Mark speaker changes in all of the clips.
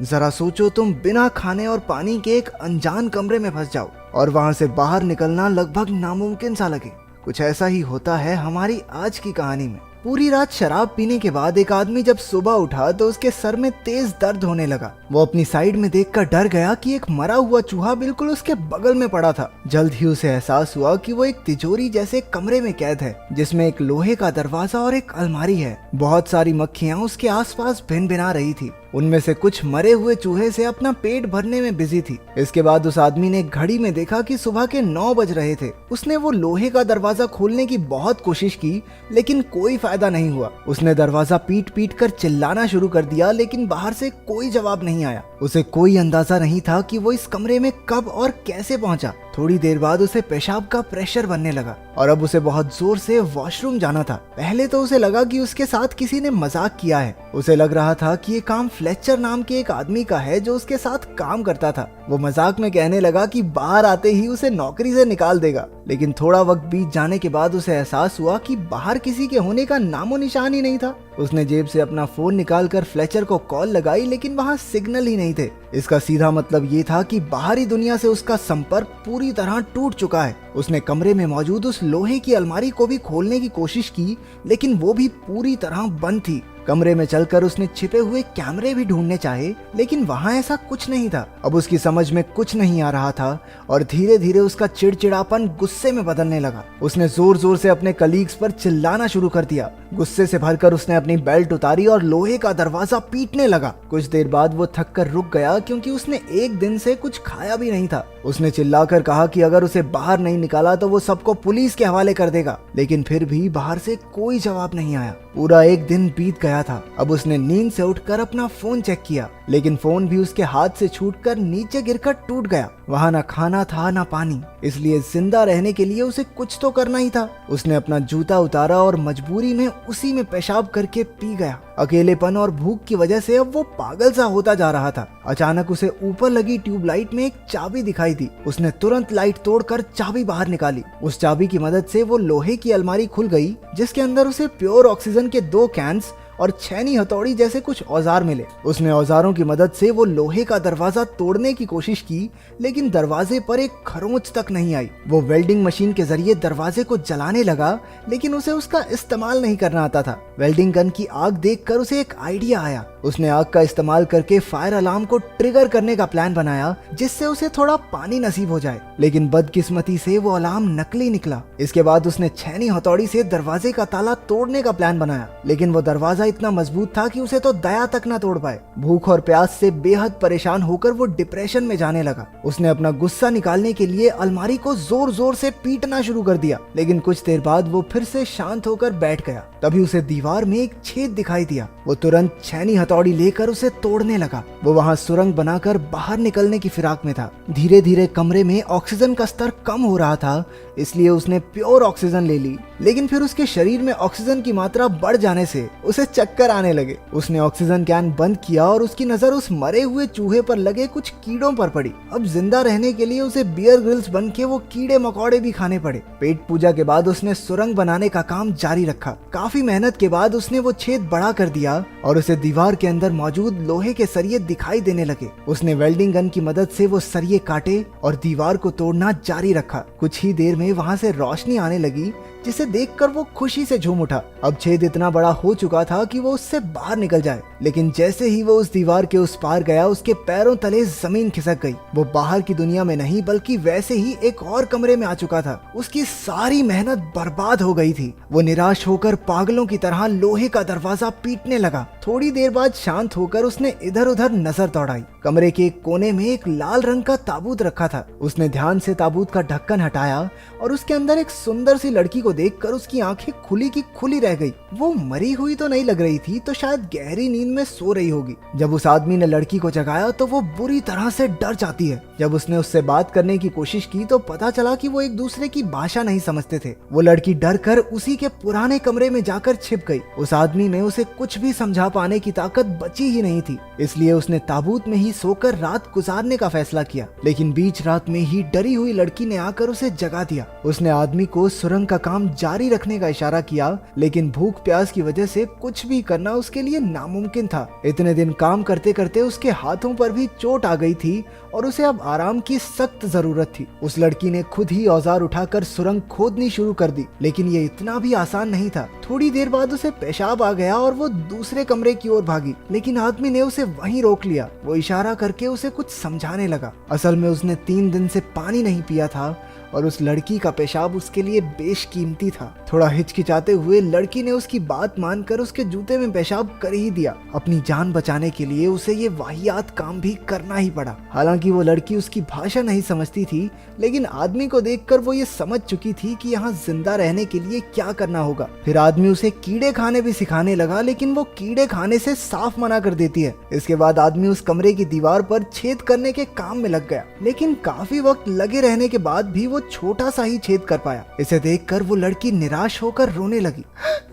Speaker 1: जरा सोचो, तुम बिना खाने और पानी के एक अनजान कमरे में फंस जाओ और वहां से बाहर निकलना लगभग नामुमकिन सा लगे। कुछ ऐसा ही होता है हमारी आज की कहानी में। पूरी रात शराब पीने के बाद एक आदमी जब सुबह उठा तो उसके सर में तेज दर्द होने लगा। वो अपनी साइड में देखकर डर गया कि एक मरा हुआ चूहा बिल्कुल उसके बगल में पड़ा था। जल्द ही उसे एहसास हुआ कि वो एक तिजोरी जैसे कमरे में कैद है, जिसमें एक लोहे का दरवाजा और एक अलमारी है। बहुत सारी मक्खियां उसके आसपास भिनभिना रही थी। उनमें से कुछ मरे हुए चूहे से अपना पेट भरने में बिजी थी। इसके बाद उस आदमी ने घड़ी में देखा कि सुबह के 9 बज रहे थे। उसने वो लोहे का दरवाजा खोलने की बहुत कोशिश की, लेकिन कोई फायदा नहीं हुआ। उसने दरवाजा पीट पीट कर चिल्लाना शुरू कर दिया, लेकिन बाहर से कोई जवाब नहीं आया। उसे कोई अंदाजा नहीं था कि वो इस कमरे में कब और कैसे पहुंचा। थोड़ी देर बाद उसे पेशाब का प्रेशर बनने लगा और अब उसे बहुत जोर से वॉशरूम जाना था। पहले तो उसे लगा कि उसके साथ किसी ने मजाक किया है। उसे लग रहा था कि ये काम फ्लेचर नाम के एक आदमी का है जो उसके साथ काम करता था। वो मजाक में कहने लगा कि बाहर आते ही उसे नौकरी से निकाल देगा। लेकिन थोड़ा वक्त बीत जाने के बाद उसे एहसास हुआ कि बाहर किसी के होने का नामो निशान ही नहीं था। उसने जेब से अपना फोन निकालकर फ्लेचर को कॉल लगाई, लेकिन वहां सिग्नल ही नहीं थे। इसका सीधा मतलब ये था कि बाहरी दुनिया से उसका संपर्क पूरी तरह टूट चुका है। उसने कमरे में मौजूद उस लोहे की अलमारी को भी खोलने की कोशिश की, लेकिन वो भी पूरी तरह बंद थी। कमरे में चलकर उसने छिपे हुए कैमरे भी ढूंढने चाहे, लेकिन वहां ऐसा कुछ नहीं था। अब उसकी समझ में कुछ नहीं आ रहा था और धीरे धीरे उसका चिड़चिड़ापन गुस्से में बदलने लगा। उसने जोर जोर से अपने कलीग्स पर चिल्लाना शुरू कर दिया। गुस्से से भरकर उसने अपनी बेल्ट उतारी और लोहे का दरवाजा पीटने लगा। कुछ देर बाद वो थक कर रुक गया, क्योंकि उसने एक दिन से कुछ खाया भी नहीं था। उसने चिल्लाकर कहा कि अगर उसे बाहर नहीं निकाला तो वो सबको पुलिस के हवाले कर देगा, लेकिन फिर भी बाहर से कोई जवाब नहीं आया। पूरा एक दिन बीत गया था। अब उसने नींद से उठकर अपना फोन चेक किया, लेकिन फोन भी उसके हाथ से छूटकर नीचे गिरकर टूट गया। वहां ना खाना था ना पानी, इसलिए जिंदा रहने के लिए उसे कुछ तो करना ही था। उसने अपना जूता उतारा और मजबूरी में उसी में पेशाब करके पी गया। अकेलेपन और भूख की वजह से अब वो पागल सा होता जा रहा था। अचानक उसे ऊपर लगी ट्यूबलाइट में एक चाबी दिखाई दी। उसने तुरंत लाइट तोड़कर चाबी बाहर निकाली। उस चाबी की मदद से वो लोहे की अलमारी खुल गई, जिसके अंदर उसे प्योर ऑक्सीजन के 2 कैंस और छेनी हथौड़ी जैसे कुछ औजार मिले। उसने औजारों की मदद से वो लोहे का दरवाजा तोड़ने की कोशिश की, लेकिन दरवाजे पर एक खरोंच तक नहीं आई। वो वेल्डिंग मशीन के जरिए दरवाजे को जलाने लगा, लेकिन उसे उसका इस्तेमाल नहीं करना आता था। वेल्डिंग गन की आग देखकर उसे एक आइडिया आया। उसने आग का इस्तेमाल करके फायर अलार्म को ट्रिगर करने का प्लान बनाया, जिससे उसे थोड़ा पानी नसीब हो जाए। लेकिन बदकिस्मती से वो अलार्म नकली निकला। इसके बाद उसने छेनी हथौड़ी से दरवाजे का ताला तोड़ने का प्लान बनाया, लेकिन वो दरवाजा इतना मजबूत था कि उसे तो दया तक न तोड़ पाए। भूख और प्यास से बेहद परेशान होकर वो डिप्रेशन में जाने लगा। उसने अपना गुस्सा निकालने के लिए अलमारी को जोर जोर से पीटना शुरू कर दिया, लेकिन कुछ देर बाद वो फिर से शांत होकर बैठ गया। तभी उसे दीवार में एक छेद दिखाई दिया। वो तुरंत छेनी हथौड़ी लेकर उसे तोड़ने लगा। वो वहां सुरंग बनाकर बाहर निकलने की फिराक में था। धीरे धीरे कमरे में ऑक्सीजन का स्तर कम हो रहा था, इसलिए उसने प्योर ऑक्सीजन ले ली, लेकिन फिर उसके शरीर में ऑक्सीजन की मात्रा बढ़ जाने से उसे चक्कर आने लगे। उसने ऑक्सीजन कैन बंद किया और उसकी नजर उस मरे हुए चूहे पर लगे कुछ कीड़ों पर पड़ी। अब जिंदा रहने के लिए उसे बियर ग्रिल्स बन के वो कीड़े मकोड़े भी खाने पड़े। पेट पूजा के बाद उसने सुरंग बनाने का काम जारी रखा। काफी मेहनत के बाद उसने वो छेद बड़ा कर दिया और उसे दीवार के अंदर मौजूद लोहे के सरिये दिखाई देने लगे। उसने वेल्डिंग गन की मदद से वो सरिये काटे और दीवार को तोड़ना जारी रखा। कुछ ही देर में वहां से रोशनी आने लगी, जिसे देखकर वो खुशी से झूम उठा। अब छेद इतना बड़ा हो चुका था कि वो उससे बाहर निकल जाए, लेकिन जैसे ही वो उस दीवार के उस पार गया, उसके पैरों तले जमीन खिसक गई। वो बाहर की दुनिया में नहीं बल्कि वैसे ही एक और कमरे में आ चुका था। उसकी सारी मेहनत बर्बाद हो गई थी। वो निराश होकर पागलों की तरह लोहे का दरवाजा पीटने लगा। थोड़ी देर बाद शांत होकर उसने इधर उधर नजर दौड़ाई। कमरे के एक कोने में एक लाल रंग का ताबूत रखा था। उसने ध्यान से ताबूत का ढक्कन हटाया और उसके अंदर एक सुंदर सी लड़की को देखकर उसकी आंखें खुली की खुली रह गई। वो मरी हुई तो नहीं लग रही थी, तो शायद गहरी नींद में सो रही होगी। जब उस आदमी ने लड़की को जगाया तो वो बुरी तरह से डर जाती है। जब उसने उससे बात करने की कोशिश की तो पता चला कि वो एक दूसरे की भाषा नहीं समझते थे। वो लड़की डर कर उसी के पुराने कमरे में जाकर छिप गई। उस आदमी में उसे कुछ भी समझा पाने की ताकत बची ही नहीं थी, इसलिए उसने ताबूत में ही सोकर रात गुजारने का फैसला किया, लेकिन बीच रात में ही डरी हुई लड़की ने आकर उसे जगा दिया। उसने आदमी को सुरंग का काम जारी रखने का इशारा किया, लेकिन भूख प्यास की वजह से कुछ भी करना उसके लिए नामुमकिन था। इतने दिन काम करते करते उसके हाथों पर भी चोट आ गई थी और उसे अब आराम की सख्त जरूरत थी। उस लड़की ने खुद ही औजार उठाकर सुरंग खोदनी शुरू कर दी, लेकिन ये इतना भी आसान नहीं था। थोड़ी देर बाद उसे पेशाब आ गया और वो दूसरे कमरे की ओर भागी, लेकिन आदमी ने उसे वहीं रोक लिया। वो इशारा करके उसे कुछ समझाने लगा। असल में उसने 3 दिन से पानी नहीं पिया था और उस लड़की का पेशाब उसके लिए बेशकीमती था। थोड़ा हिचकिचाते हुए लड़की ने उसकी बात मानकर उसके जूते में पेशाब कर ही दिया। अपनी जान बचाने के लिए उसे ये वाहियात काम भी करना ही पड़ा। हालांकि वो लड़की उसकी भाषा नहीं समझती थी, लेकिन आदमी को देखकर वो ये समझ चुकी थी कि यहाँ जिंदा रहने के लिए क्या करना होगा। फिर आदमी उसे कीड़े खाने भी सिखाने लगा, लेकिन वो कीड़े खाने से साफ मना कर देती है। इसके बाद आदमी उस कमरे की दीवार पर छेद करने के काम में लग गया, लेकिन काफी वक्त लगे रहने के बाद भी वो छोटा सा ही छेद कर पाया। इसे देखकर वो लड़की निराश होकर रोने लगी।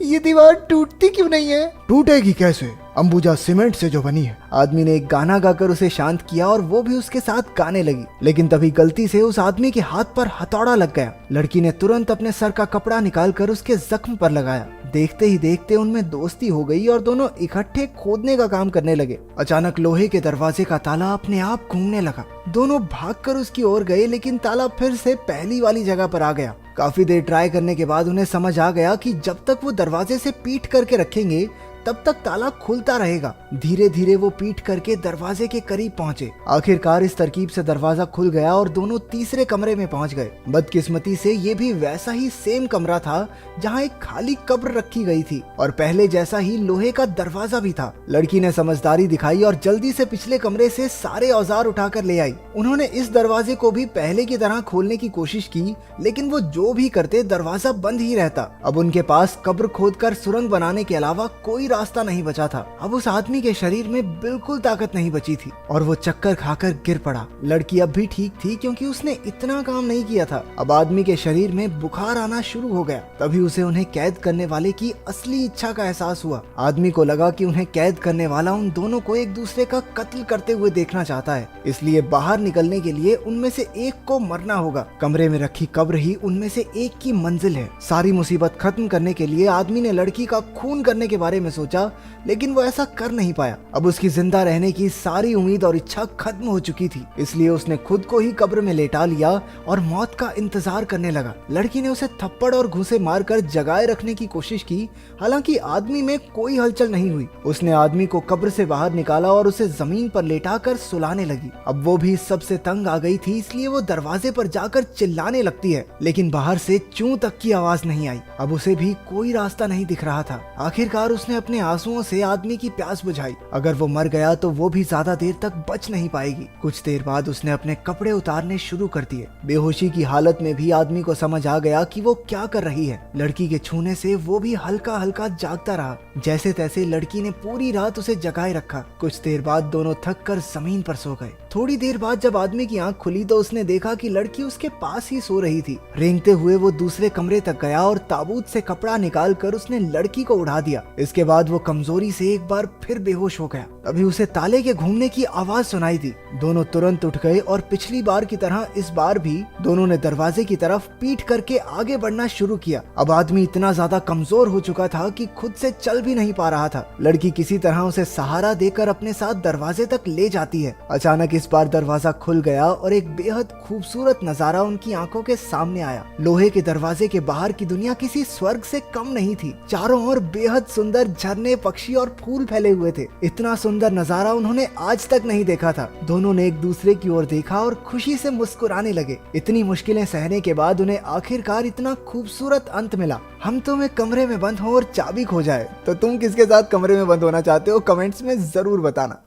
Speaker 2: ये दीवार टूटती क्यों नहीं है?
Speaker 1: टूटेगी कैसे, अंबुजा सीमेंट से जो बनी है। आदमी ने एक गाना गाकर उसे शांत किया और वो भी उसके साथ गाने लगी, लेकिन तभी गलती से उस आदमी के हाथ पर हथौड़ा लग गया। लड़की ने तुरंत अपने सर का कपड़ा निकालकर उसके जख्म पर लगाया। देखते ही देखते उनमें दोस्ती हो गई और दोनों इकट्ठे खोदने का काम करने लगे। अचानक लोहे के दरवाजे का ताला अपने आप घूमने लगा। दोनों भागकर उसकी ओर गए, लेकिन ताला फिर से पहली वाली जगह पर आ गया। काफी देर ट्राई करने के बाद उन्हें समझ आ गया कि जब तक वो दरवाजे से पीठ करके रखेंगे तब तक ताला खुलता रहेगा। धीरे धीरे वो पीठ करके दरवाजे के करीब पहुंचे। आखिरकार इस तरकीब से दरवाजा खुल गया और दोनों तीसरे कमरे में पहुंच गए। बदकिस्मती से ये भी वैसा ही सेम कमरा था जहां एक खाली कब्र रखी गई थी और पहले जैसा ही लोहे का दरवाजा भी था। लड़की ने समझदारी दिखाई और जल्दी से पिछले कमरे से सारे औजार उठाकर ले आई। उन्होंने इस दरवाजे को भी पहले की तरह खोलने की कोशिश की, लेकिन वो जो भी करते दरवाजा बंद ही रहता। अब उनके पास कब्र खोदकर सुरंग बनाने के अलावा कोई रास्ता नहीं बचा था। अब उस आदमी के शरीर में बिल्कुल ताकत नहीं बची थी और वो चक्कर खाकर गिर पड़ा। लड़की अब भी ठीक थी क्योंकि उसने इतना काम नहीं किया था। अब आदमी के शरीर में बुखार आना शुरू हो गया। तभी उसे उन्हें कैद करने वाले की असली इच्छा का एहसास हुआ। आदमी को लगा कि उन्हें कैद करने वाला उन दोनों को एक दूसरे का कत्ल करते हुए देखना चाहता है, इसलिए बाहर निकलने के लिए उनमें से एक को मरना होगा। कमरे में रखी कब्र ही उनमें से एक की मंजिल है। सारी मुसीबत खत्म करने के लिए आदमी ने लड़की का खून करने के बारे में सोचा, लेकिन वो ऐसा कर नहीं पाया। अब उसकी जिंदा रहने की सारी उम्मीद और इच्छा खत्म हो चुकी थी, इसलिए उसने खुद को ही कब्र में लेटा लिया और मौत का इंतजार करने लगा। लड़की ने उसे थप्पड़ और घूंसे मारकर जगाए रखने की कोशिश की, हालांकि आदमी में कोई हलचल नहीं हुई। उसने आदमी को कब्र से बाहर निकाला और उसे जमीन पर लेटाकर सुलाने लगी। अब वो भी सबसे तंग आ गई थी, इसलिए वो दरवाजे पर जाकर चिल्लाने लगती है, लेकिन बाहर से चूं तक की आवाज नहीं आई। अब उसे भी कोई रास्ता नहीं दिख रहा था। आखिरकार उसने अपने आंसुओं से आदमी की प्यास बुझाई। अगर वो मर गया तो वो भी ज्यादा देर तक बच नहीं पाएगी। कुछ देर बाद उसने अपने कपड़े उतारने शुरू कर दिए। बेहोशी की हालत में भी आदमी को समझ आ गया कि वो क्या कर रही है। लड़की के छूने से वो भी हल्का हल्का जागता रहा। जैसे तैसे लड़की ने पूरी रात उसे जगाए रखा। कुछ देर बाद दोनों थक कर जमीन पर सो गए। थोड़ी देर बाद जब आदमी की आंख खुली तो उसने देखा कि लड़की उसके पास ही सो रही थी। रेंगते हुए वो दूसरे कमरे तक गया और ताबूत से कपड़ा निकाल कर उसने लड़की को उड़ा दिया। इसके बाद वो कमजोरी से एक बार फिर बेहोश हो गया। तभी उसे ताले के घूमने की आवाज सुनाई दी। दोनों तुरंत उठ गए और पिछली बार की तरह इस बार भी दोनों ने दरवाजे की तरफ पीठ करके आगे बढ़ना शुरू किया। अब आदमी इतना ज्यादा कमजोर हो चुका था कि खुद से चल भी नहीं पा रहा था। लड़की किसी तरह उसे सहारा देकर अपने साथ दरवाजे तक ले जाती है। अचानक इस बार दरवाजा खुल गया और एक बेहद खूबसूरत नजारा उनकी आंखों के सामने आया। लोहे के दरवाजे के बाहर की दुनिया किसी स्वर्ग से कम नहीं थी। चारों ओर बेहद सुंदर झरने, पक्षी और फूल फैले हुए थे। इतना सुंदर नजारा उन्होंने आज तक नहीं देखा था। दोनों ने एक दूसरे की ओर देखा और खुशी से मुस्कुराने लगे। इतनी मुश्किलें सहने के बाद उन्हें आखिरकार इतना खूबसूरत अंत मिला। हम तुम्हें कमरे में बंद हो और चाबी खो जाए, तो तुम किसके साथ कमरे में बंद होना चाहते हो कमेंट्स में जरूर बताना।